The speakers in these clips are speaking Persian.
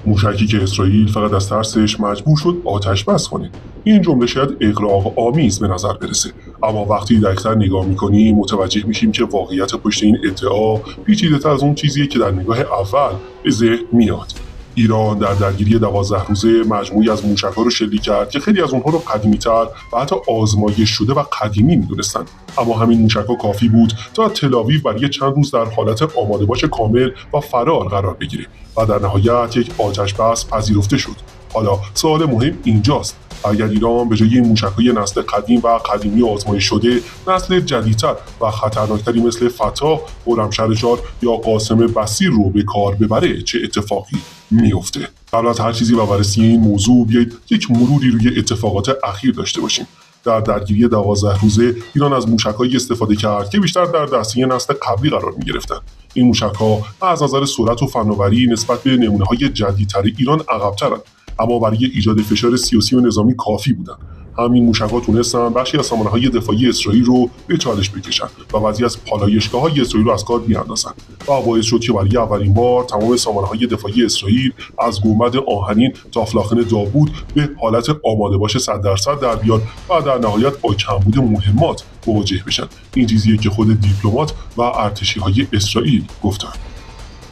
موشکی که اسرائیل فقط از ترسش مجبور شد آتش بس کنه. این جمله شاید اغراق آمیز به نظر برسه، اما وقتی دقیق‌تر نگاه می‌کنیم متوجه میشیم که واقعیت پشت این ادعا پیچیده‌تر از اون چیزیه که در نگاه اول به ذهن میاد. ایران در درگیری 12 روزه مجموعی از موشک‌ها رو شلیک کرد که خیلی از اونها رو قدیمی‌تر و حتی آزمایش شده و قدیمی می‌دونستن، اما همین موشک‌ها کافی بود تا تل‌آویو برای چند روز در حالت آماده باش کامل و فرار قرار بگیره و در نهایت یک آتش بس پذیرفته شد. حالا سوال مهم اینجاست: اگر ایران به جای این موشک‌های نسل قدیم و قدیمی آزمایش شده نسل جدیدتر و خطرناکتری مثل فتح، خرمشهر یا قاسم بصیر رو به کار ببره چه اتفاقی میفته؟ قبل از هر چیزی و بررسی این موضوع بیایید یک مروری روی اتفاقات اخیر داشته باشیم. در درگیری 12 روزه ایران از موشک‌هایی استفاده کرد که بیشتر در دسته نسل قبلی قرار می‌گرفتند. این موشک‌ها از نظر سرعت و فناوری نسبت به نمونه‌های جدیدتر ایران عقب‌ترند، اما برای ایجاد فشار سیاسی و نظامی کافی بودند. همین موشک‌ها تونستن بخشی از سامانه‌های دفاعی اسرائیل رو به چالش بکشن و بعضی از پالایشگاه‌های اسرائیل رو از کار بیاندازن و باعث شد که برای اولین بار تمام سامانه‌های دفاعی اسرائیل از گنبد آهنین تا فلاخن داوود به حالت آماده باش 100% در بیاد و در نهایت با کمبود مهمات مواجه بشن. این چیزیه که خود دیپلمات و ارتشی‌های اسرائیل گفتن.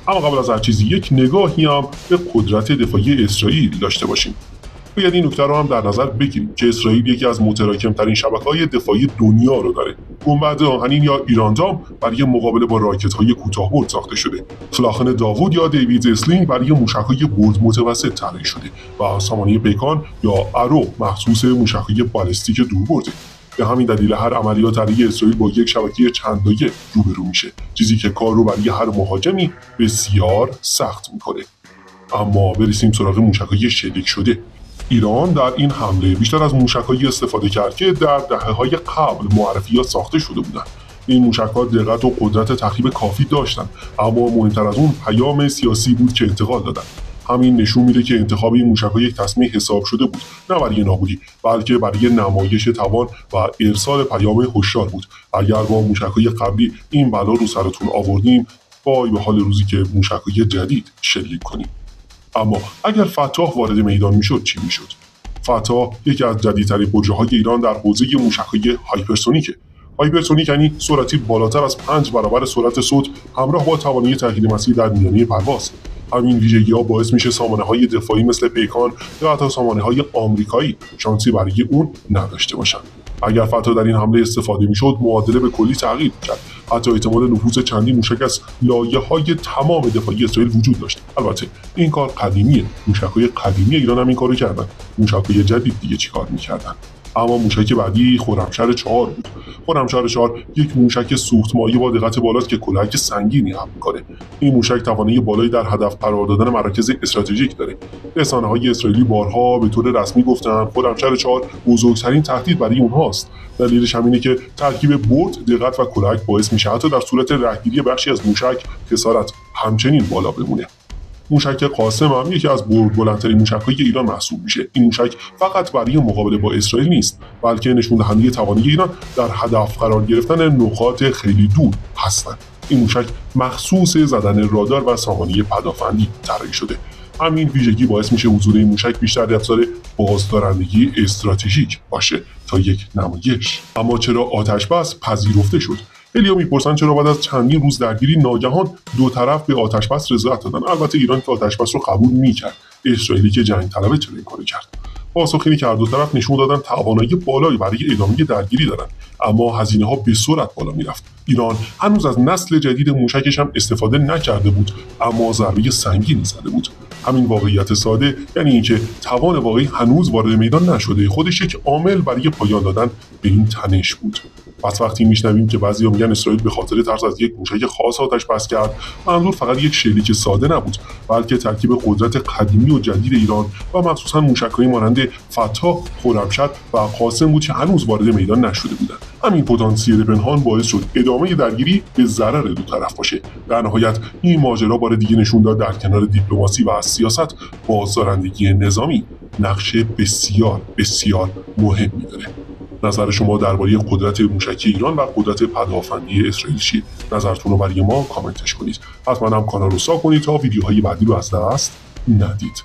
اما قبل از هر چیزی یک نگاهی هم به قدرت دفاعی اسرائیل داشته باشیم. باید این نکته رو هم در نظر بگیریم که اسرائیل یکی از متراکم‌ترین شبکه‌های دفاعی دنیا رو داره. گنبد آهنین یا ایراندام برای مقابله با راکت‌های کوتاه‌برد ساخته شده. فلاخن داوود یا دیوید اسلینگ برای موشک‌های برد متوسط طراحی شده و سامانه پیکان یا ارو مخصوص موشک‌های بالستیک دوربرده. به همین دلیل هر عملیات علیه اسرائیل با یک شبکه چند لایه روبرو میشه، چیزی که کار رو برای هر مهاجمی بسیار سخت میکنه. اما برسیم سراغ موشک‌های شلیک شده. ایران در این حمله بیشتر از موشک‌هایی استفاده کرد که در دهه‌های قبل معرفی یا ساخته شده بودند. این موشک‌ها دقت و قدرت تخریب کافی داشتند، اما مهمتر از اون پیام سیاسی بود که انتقال دادند. همین نشون میده که انتخاب این موشک‌ها یک تصمیم حساب شده بود، نه برای نابودی بلکه برای نمایش توان و ارسال پیام هشدار بود. اگر با موشک‌های قبلی این بلا رو سرتون آوردیم، وای به حال روزی که موشک‌های جدید شلیک کنیم. اما اگر فتح وارد میدان میشد چی میشد؟ فتح یکی از جدیدترین پروژه‌های ایران در حوزه موشک‌های هایپرسونیکه. هایپرسونیک یعنی سرعتی بالاتر از 5 برابر سرعت صوت همراه با توانایی تغییر مسیر در میانه پرواز. همین ویژگی‌ها باعث میشه سامانه‌های دفاعی مثل پیکان یا حتی سامانه‌های آمریکایی شانسی برای اون نداشته باشن. اگر فتح در این حمله استفاده میشد معادله به کلی تغییر می‌کرد. حتی احتمال نفوذ چندین موشک از لایه‌های تمام دفاعی اسرائیل وجود داشت. البته این کار قدیمیه. موشک‌های قدیمی ایران هم این کارو کردن. موشک‌های جدید دیگه چیکار می‌کردن؟ اما موشک بعدی خرمشهر 4 بود. خرمشهر 4 یک موشک سوختمایی با دقت بالاست که کلاهک سنگینی حمل می‌کنه. این موشک توانایی بالایی در هدف قرار دادن مراکز استراتژیک داره. رسانه‌های اسرائیلی بارها به طور رسمی گفتن خرمشهر 4 بزرگترین تهدید برای اونهاست. دلیلش همینه که ترکیب برد، دقت و کلاهک باعث میشه حتی در صورت رهگیری بخشی از موشک خسارت همچنین بالا بمونه. موشک قاسم هم یکی از بلندترین موشک‌های ایران محسوب میشه. این موشک فقط برای مقابله با اسرائیل نیست، بلکه نشون دهنده توانایی ایران در هدف قرار گرفتن نقاط خیلی دور هستند. این موشک مخصوص زدن رادار و سامانه پدافندی طراحی شده. همین ویژگی باعث میشه حضور این موشک بیشتر در ابزار بازدارندگی استراتژیک باشه تا یک نمایش. اما چرا آتش بس پذیرفته شد؟ خیلی‌ها میپرسن چرا بعد از چندین روز درگیری ناگهان دو طرف به آتش بس رضایت دادن. البته ایران که آتش بس رو قبول میکرد، اسرائیلی که جنگ طلبه چرا این کارو کرد؟ پاسخ اینه که هر دو طرف نشون دادن توانایی بالایی برای ادامه درگیری دارن، اما هزینه‌ها به سرعت بالا میرفت. ایران هنوز از نسل جدید موشکش هم استفاده نکرده بود، اما ضربه سنگینی زده بود. همین واقعیت ساده یعنی اینکه توان واقعی هنوز وارد میدان نشده، خودش یک عامل برای پایان دادن به این تنش بود. پس وقتی میشنویم که بعضیا میگن اسرائیل به خاطر ترس از یک موشک خاص آتش بس کرد، منظور فقط یک شلیک ساده نبود، بلکه ترکیب قدرت قدیمی و جدید ایران و مخصوصا موشک‌های مانند فتح، خرمشهر و قاسم بود که هنوز وارد میدان نشده بودند. همین پتانسیل پنهان باعث شد ادامه درگیری به ضرر دو طرف باشه. در نهایت این ماجرا بار دیگه نشون داد در کنار دیپلماسی و سیاست، بازدارندگی نظامی نقش بسیار بسیار مهمی داره. نظر شما درباره قدرت موشکی ایران و قدرت پدافندی اسرائیل چیه؟ نظرتون رو برای ما کامنتش کنید. حتما هم کانال رو سابسکرایب کنید تا ویدیوهای بعدی رو از دست ندید.